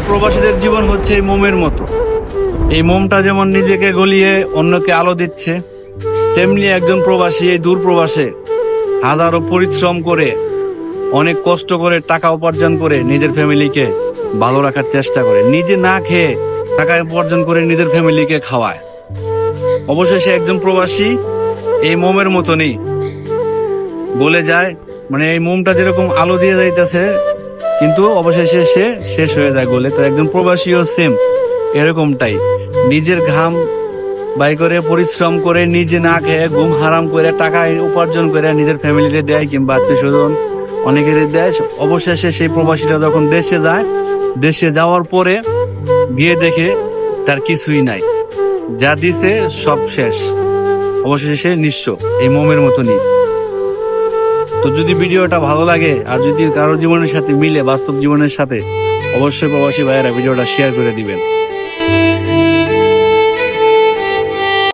প্রবাসীদের জীবন হচ্ছে এই মোমের মতো। এই মোমটা যেমন নিজেকে গলিয়ে অন্যকে আলো দিচ্ছে, তেমনি একজন প্রবাসী এই দূর প্রবাসে হাজারো পরিশ্রম করে, অনেক কষ্ট করে টাকা উপার্জন করে নিজের ফ্যামিলিকে ভালো রাখার চেষ্টা করে, নিজে না খেয়ে টাকা উপার্জন করে নিজের ফ্যামিলিকে খাওয়ায়। অবশেষে একজন প্রবাসী এই মোমের মতনই গলে যায়, মানে এই মোমটা যেরকম আলো দিয়ে যাইতেছে কিন্তু অবশেষে সে শেষ হয়ে যায় গলে। তো একজন প্রবাসীও সেম এরকমটাই, নিজের ঘাম বাই করে পরিশ্রম করে নিজে না খেয়ে ঘুম হারাম করে টাকা উপার্জন করে নিজের ফ্যামিলিতে দেয় কিংবা আত্মীয় স্বজন অনেকের দেয়। অবশেষে সেই প্রবাসীটা যখন দেশে যায়, দেশে যাওয়ার পরে গিয়ে দেখে তার কিছুই নাই, যা দিছে সব শেষ। অবশেষে সে নিঃস্ব, এই মোমের মতনই। তো যদি ভিডিওটা ভালো লাগে আর যদি কারো জীবনের সাথে মিলে, বাস্তব জীবনের সাথে, অবশ্যই প্রবাসী ভাইয়েরা ভিডিওটা শেয়ার করে দিবেন।